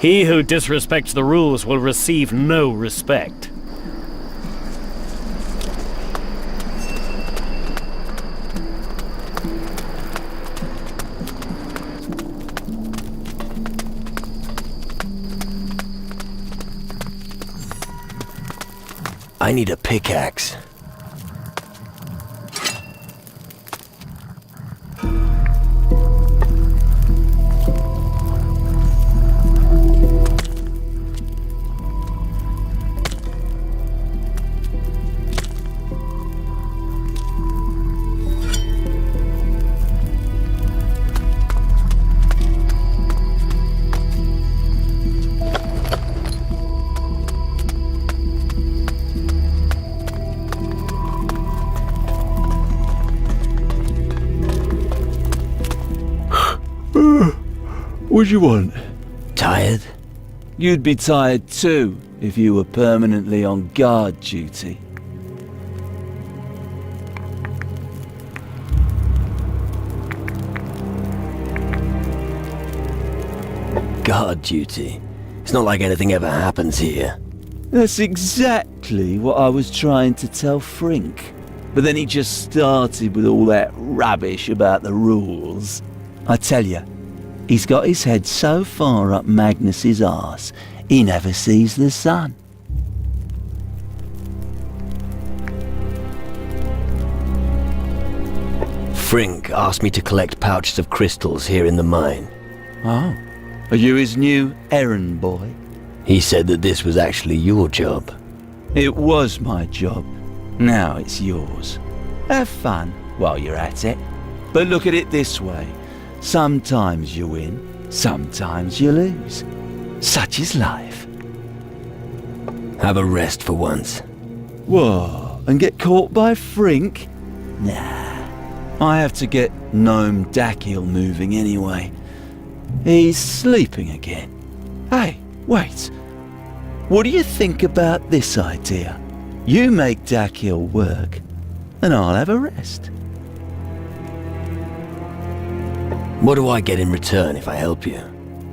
He who disrespects the rules will receive no respect. I need a pickaxe. What do you want? Tired? You'd be tired too if you were permanently on guard duty. Guard duty? It's not like anything ever happens here. That's exactly what I was trying to tell Frink. But then he just started with all that rubbish about the rules. I tell you, he's got his head so far up Magnus's arse, he never sees the sun. Frink asked me to collect pouches of crystals here in the mine. Oh, are you his new errand boy? He said that this was actually your job. It was my job. Now it's yours. Have fun while you're at it. But look at it this way. Sometimes you win, sometimes you lose. Such is life. Have a rest for once. Whoa, and get caught by Frink? Nah. I have to get Gnome Dakil moving anyway. He's sleeping again. Hey, wait. What do you think about this idea? You make Dakil work, and I'll have a rest. What do I get in return if I help you?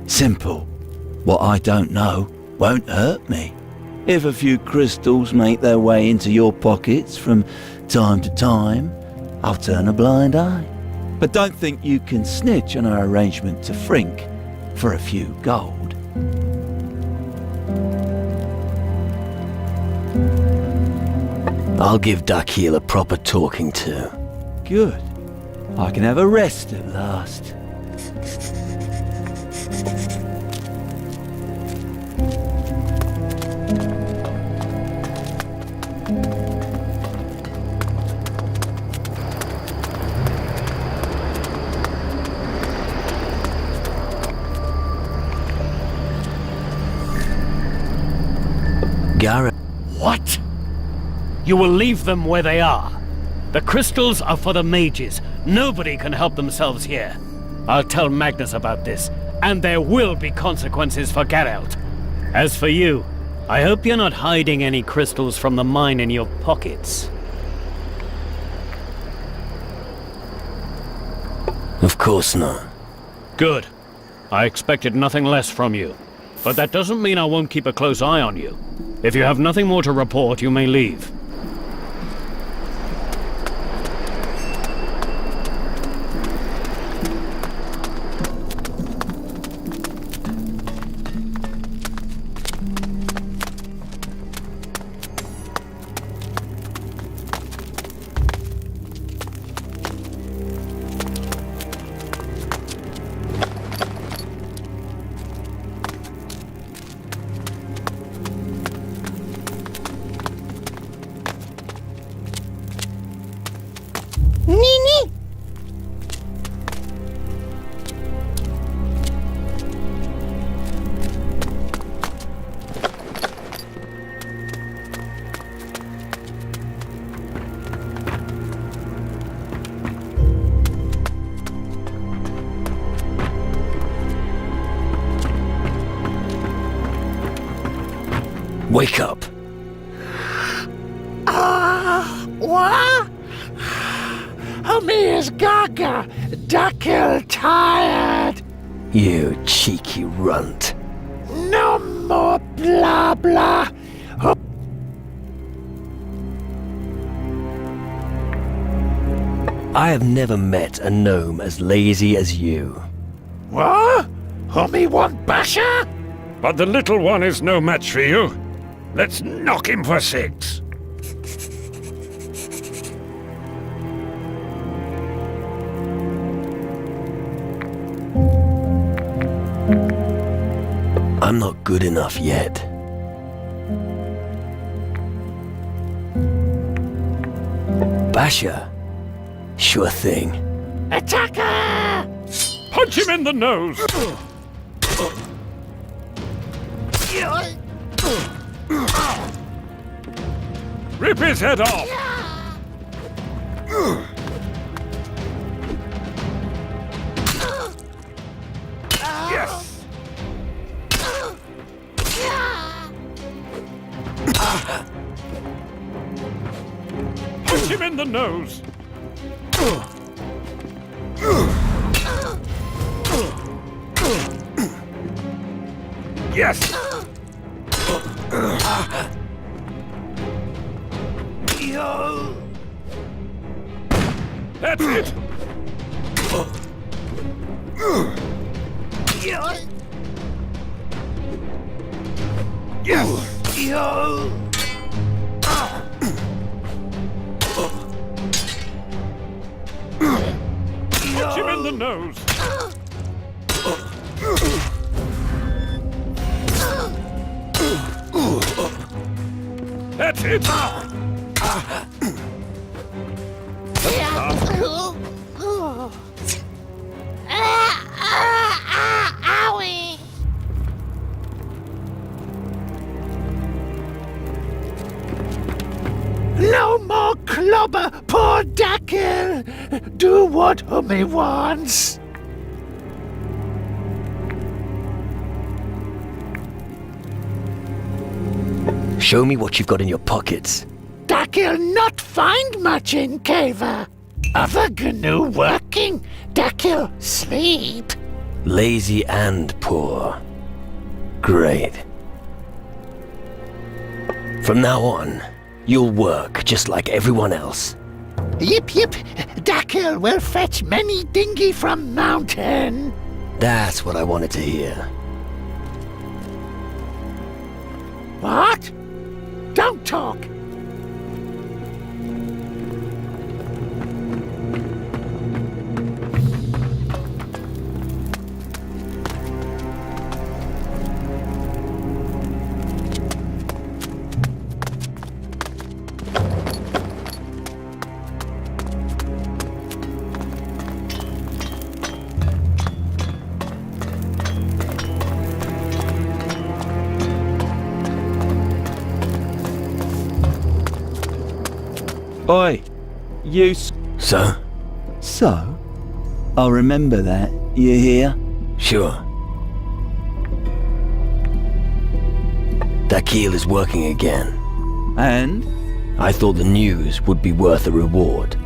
Simple. What I don't know won't hurt me. If a few crystals make their way into your pockets from time to time, I'll turn a blind eye. But don't think you can snitch on our arrangement to Frink for a few gold. I'll give Dakil a proper talking to. Good. I can have a rest at last. Garrett. What? You will leave them where they are. The crystals are for the mages. Nobody can help themselves here. I'll tell Magnus about this, and there will be consequences for Geralt. As for you, I hope you're not hiding any crystals from the mine in your pockets. Of course not. Good. I expected nothing less from you. But that doesn't mean I won't keep a close eye on you. If you have nothing more to report, you may leave. Wake up. What? Me is gaga. Dakil tired. You cheeky runt. more blah blah. I have never met a gnome as lazy as you. What? Homie want basher? But the little one is no match for you. Let's knock him for 6. I'm not good enough yet. Basher? Sure thing. Attacker! Punch him in the nose! Rip his head off! Yes! Punch him in the nose! Yes! That's it! Yes! Punch him in the nose! That's it! Owie! No more clobber, poor Dackel! Do what Hummy wants! Show me what you've got in your pockets. Dackel not find much in caver. Other GNU working, Dackel sleep. Lazy and poor. Great. From now on, you'll work just like everyone else. Yip, Dackel will fetch many dinghy from mountain. That's what I wanted to hear. What? Don't talk. Oi, you So? So? I'll remember that. You hear? Sure. That keel is working again. And? I thought the news would be worth a reward.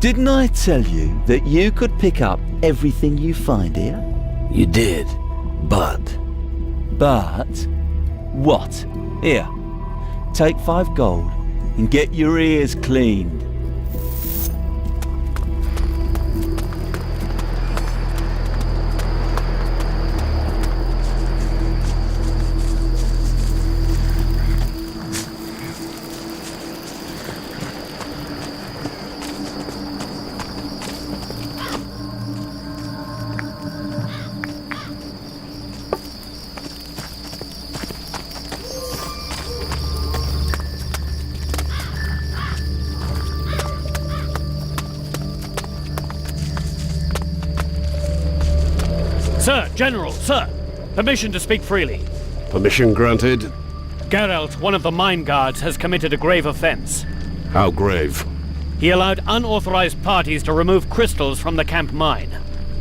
Didn't I tell you that you could pick up everything you find here? You did, but... But... What? Here. Take 5 gold and get your ears cleaned. Sir, General, sir! Permission to speak freely. Permission granted. Geralt, one of the mine guards, has committed a grave offense. How grave? He allowed unauthorized parties to remove crystals from the camp mine.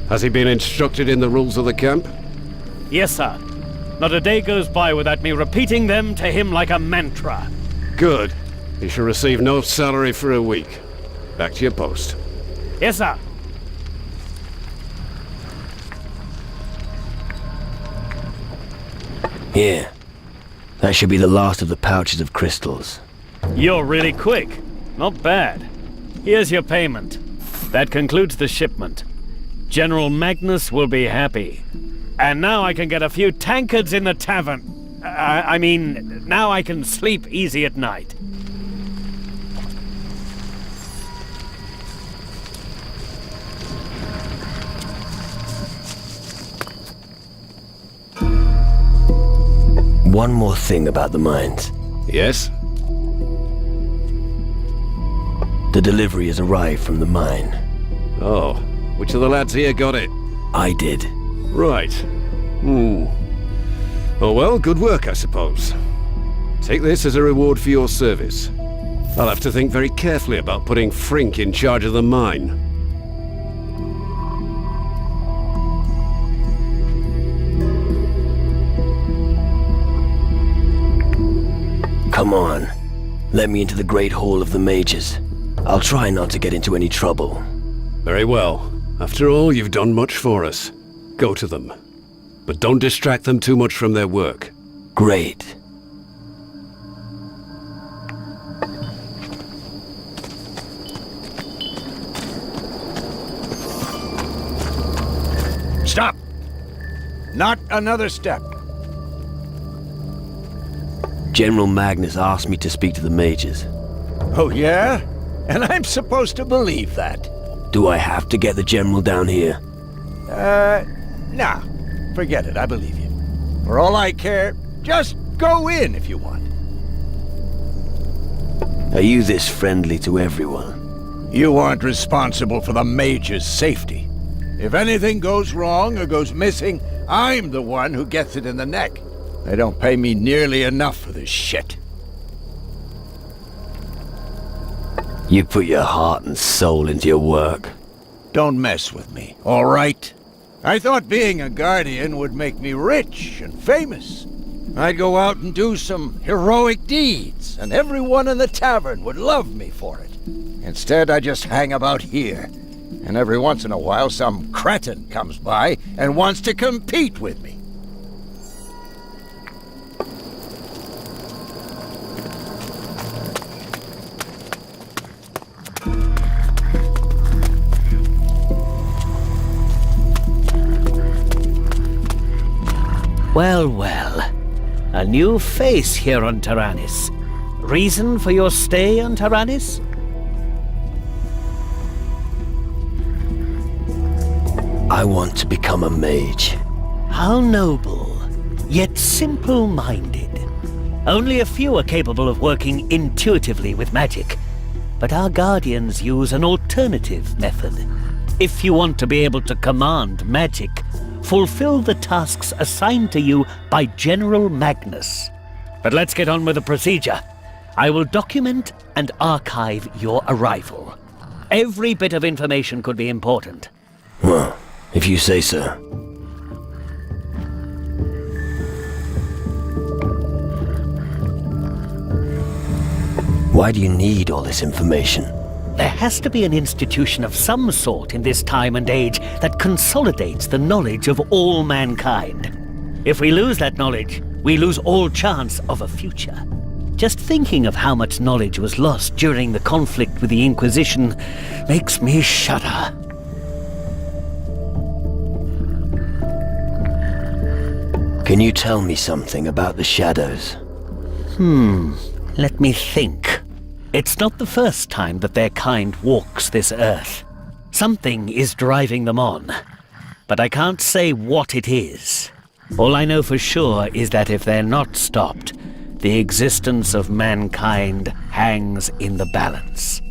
Has he been instructed in the rules of the camp? Yes, sir. Not a day goes by without me repeating them to him like a mantra. Good. He shall receive no salary for a week. Back to your post. Yes, sir. Here. That should be the last of the pouches of crystals. You're really quick. Not bad. Here's your payment. That concludes the shipment. General Magnus will be happy. And now I can get a few tankards in the tavern. I mean, now I can sleep easy at night. One more thing about the mines. Yes? The delivery has arrived from the mine. Oh, which of the lads here got it? I did. Right. Oh well, good work, I suppose. Take this as a reward for your service. I'll have to think very carefully about putting Frink in charge of the mine. Come on. Let me into the Great Hall of the Mages. I'll try not to get into any trouble. Very well. After all, you've done much for us. Go to them. But don't distract them too much from their work. Great. Stop! Not another step. General Magnus asked me to speak to the mages. Oh, yeah? And I'm supposed to believe that? Do I have to get the general down here? Nah. Forget it, I believe you. For all I care, just go in if you want. Are you this friendly to everyone? You aren't responsible for the mage's safety. If anything goes wrong or goes missing, I'm the one who gets it in the neck. They don't pay me nearly enough for this shit. You put your heart and soul into your work. Don't mess with me, all right? I thought being a Guardian would make me rich and famous. I'd go out and do some heroic deeds, and everyone in the tavern would love me for it. Instead, I just hang about here. And every once in a while, some cretin comes by and wants to compete with me. Well, well. A new face here on Taranis. Reason for your stay on Taranis? I want to become a mage. How noble, yet simple-minded. Only a few are capable of working intuitively with magic, but our Guardians use an alternative method. If you want to be able to command magic, fulfill the tasks assigned to you by General Magnus. But let's get on with the procedure. I will document and archive your arrival. Every bit of information could be important. Well, if you say so. Why do you need all this information? There has to be an institution of some sort in this time and age that consolidates the knowledge of all mankind. If we lose that knowledge, we lose all chance of a future. Just thinking of how much knowledge was lost during the conflict with the Inquisition makes me shudder. Can you tell me something about the shadows? Let me think. It's not the first time that their kind walks this earth. Something is driving them on, but I can't say what it is. All I know for sure is that if they're not stopped, the existence of mankind hangs in the balance.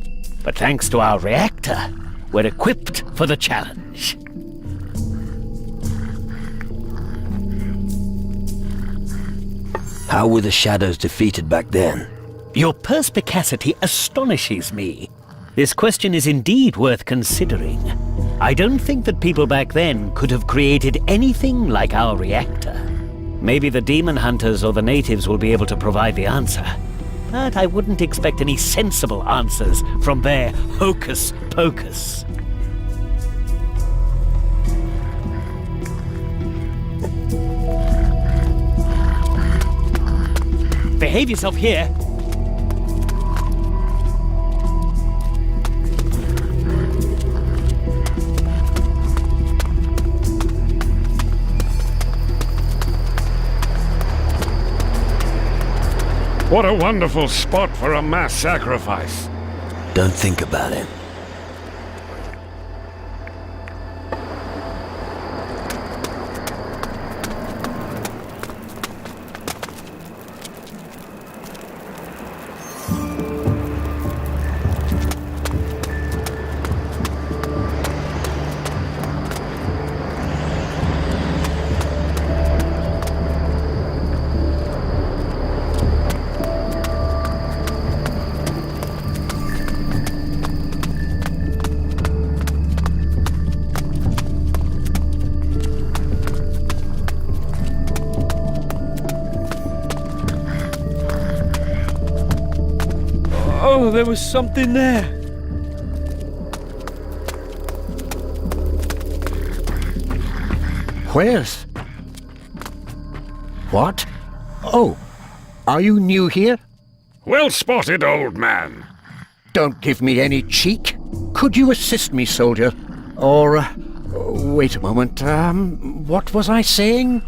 But thanks to our reactor, we're equipped for the challenge. How were the shadows defeated back then? Your perspicacity astonishes me. This question is indeed worth considering. I don't think that people back then could have created anything like our reactor. Maybe the demon hunters or the natives will be able to provide the answer. But I wouldn't expect any sensible answers from their hocus pocus. behave yourself here. What a wonderful spot for a mass sacrifice. Don't think about it. Oh, there was something there. Where's... What? Oh, are you new here? Well spotted, old man. Don't give me any cheek. Could you assist me, soldier? Or, wait a moment, what was I saying?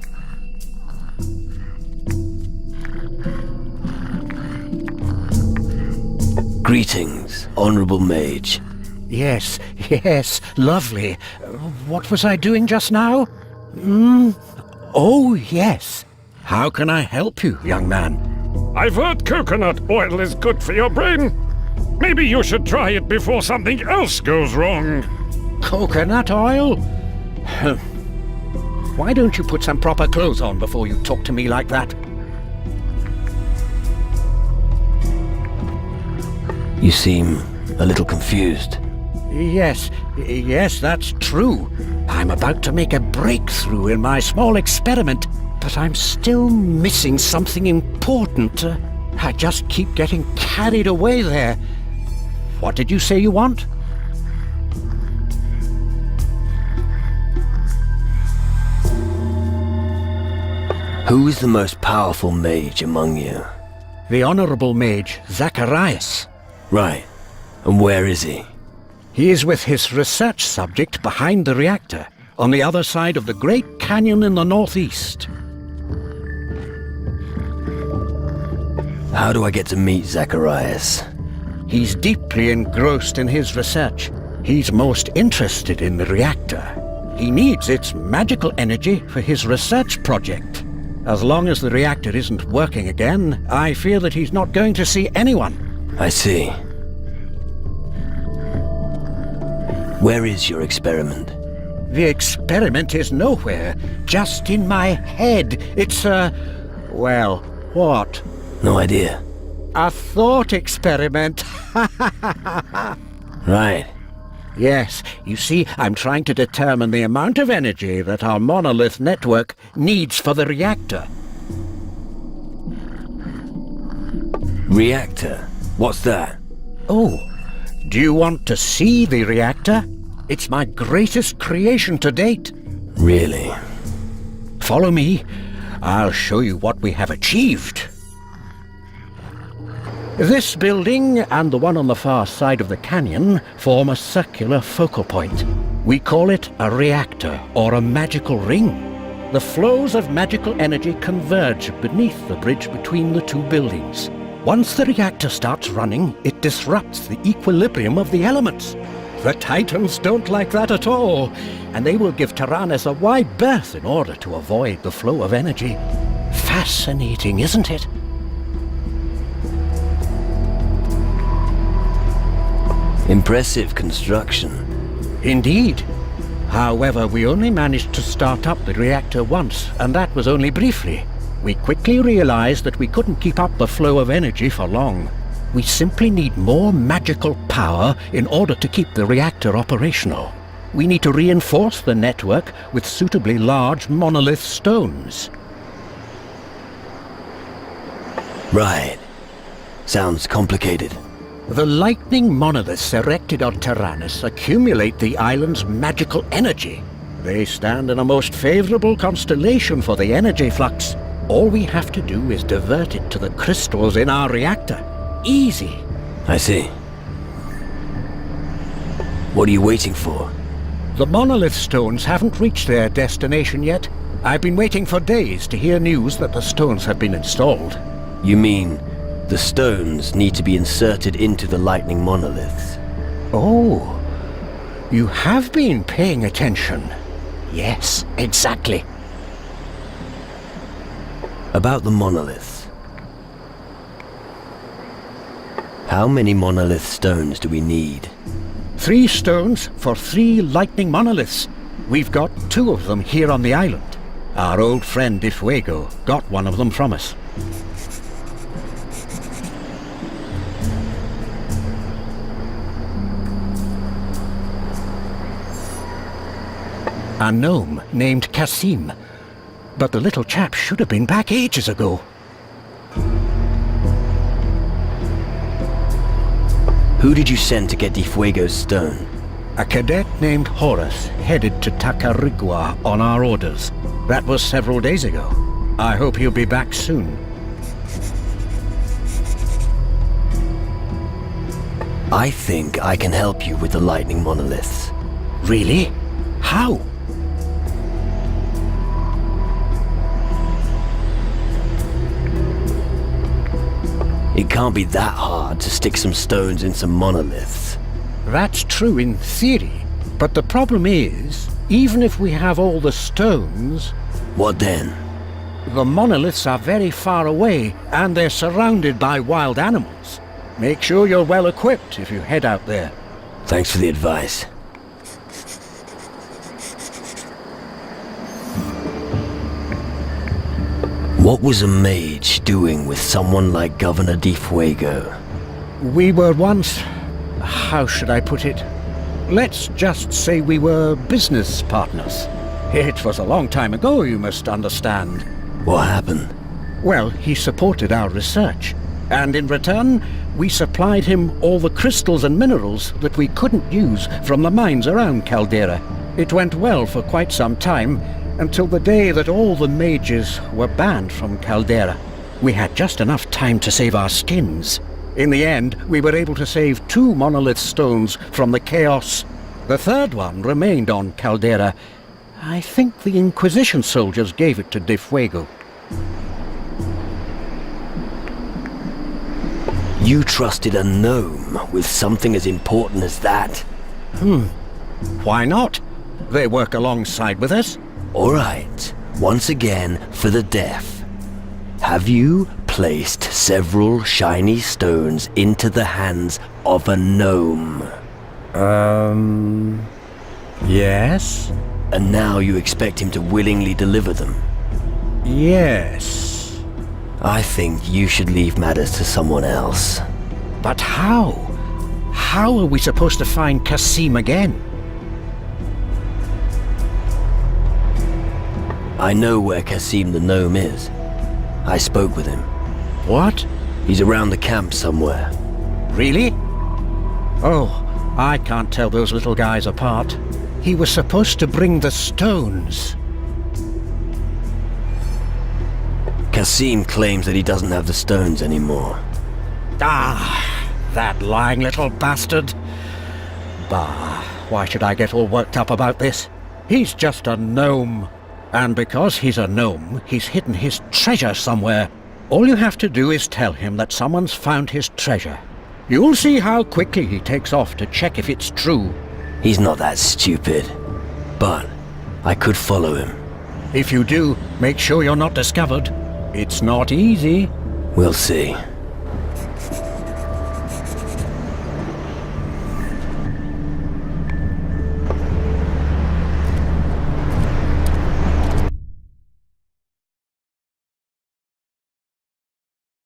Greetings, honorable mage. Yes, lovely. What was I doing just now? Oh, yes. How can I help you, young man? I've heard coconut oil is good for your brain. Maybe you should try it before something else goes wrong. Coconut oil? Why don't you put some proper clothes on before you talk to me like that? You seem a little confused. Yes, that's true. I'm about to make a breakthrough in my small experiment, but I'm still missing something important. I just keep getting carried away there. What did you say you want? Who is the most powerful mage among you? The Honorable Mage, Zacharias. Right. And where is he? He is with his research subject behind the reactor, on the other side of the Great Canyon in the northeast. How do I get to meet Zacharias? He's deeply engrossed in his research. He's most interested in the reactor. He needs its magical energy for his research project. As long as the reactor isn't working again, I fear that he's not going to see anyone. I see. Where is your experiment? The experiment is nowhere, just in my head. It's well, what? No idea. A thought experiment. Right. Yes, you see, I'm trying to determine the amount of energy that our monolith network needs for the reactor. Reactor? What's that? Oh, do you want to see the reactor? It's my greatest creation to date. Really? Follow me. I'll show you what we have achieved. This building and the one on the far side of the canyon form a circular focal point. We call it a reactor or a magical ring. The flows of magical energy converge beneath the bridge between the two buildings. Once the reactor starts running, it disrupts the equilibrium of the elements. The Titans don't like that at all, and they will give Tyrannus a wide berth in order to avoid the flow of energy. Fascinating, isn't it? Impressive construction. Indeed. However, we only managed to start up the reactor once, and that was only briefly. We quickly realized that we couldn't keep up the flow of energy for long. We simply need more magical power in order to keep the reactor operational. We need to reinforce the network with suitably large monolith stones. Right. Sounds complicated. The lightning monoliths erected on Tyrannus accumulate the island's magical energy. They stand in a most favorable constellation for the energy flux. All we have to do is divert it to the crystals in our reactor. Easy. I see. What are you waiting for? The monolith stones haven't reached their destination yet. I've been waiting for days to hear news that the stones have been installed. You mean the stones need to be inserted into the lightning monoliths? Oh, you have been paying attention. Yes, exactly. About the monoliths. How many monolith stones do we need? 3 stones for 3 lightning monoliths. We've got 2 of them here on the island. Our old friend Fuego got one of them from us. A gnome named Kasim. But the little chap should have been back ages ago. Who did you send to get Fuego's stone? A cadet named Horace headed to Tacarigua on our orders. That was several days ago. I hope he'll be back soon. I think I can help you with the lightning monoliths. Really? How? It can't be that hard to stick some stones in some monoliths. That's true in theory, but the problem is, even if we have all the stones, What then? the monoliths are very far away and they're surrounded by wild animals. Make sure you're well equipped if you head out there. Thanks for the advice. What was a mage doing with someone like Governor Fuego? We were once... how should I put it? Let's just say we were business partners. It was a long time ago, you must understand. What happened? Well, he supported our research, and in return, we supplied him all the crystals and minerals that we couldn't use from the mines around Caldera. It went well for quite some time, until the day that all the mages were banned from Caldera. We had just enough time to save our skins. In the end, we were able to save 2 monolith stones from the chaos. The third one remained on Caldera. I think the Inquisition soldiers gave it to Fuego. You trusted a gnome with something as important as that? Why not? They work alongside with us. All right, once again for the deaf. Have you placed several shiny stones into the hands of a gnome? Yes? And now you expect him to willingly deliver them? Yes. I think you should leave matters to someone else. But how? How are we supposed to find Kasim again? I know where Kasim the gnome is. I spoke with him. What? He's around the camp somewhere. Really? Oh, I can't tell those little guys apart. He was supposed to bring the stones. Kasim claims that he doesn't have the stones anymore. Ah, that lying little bastard. Bah, why should I get all worked up about this? He's just a gnome. And because he's a gnome, he's hidden his treasure somewhere. All you have to do is tell him that someone's found his treasure. You'll see how quickly he takes off to check if it's true. He's not that stupid. But I could follow him. If you do, make sure you're not discovered. It's not easy. We'll see.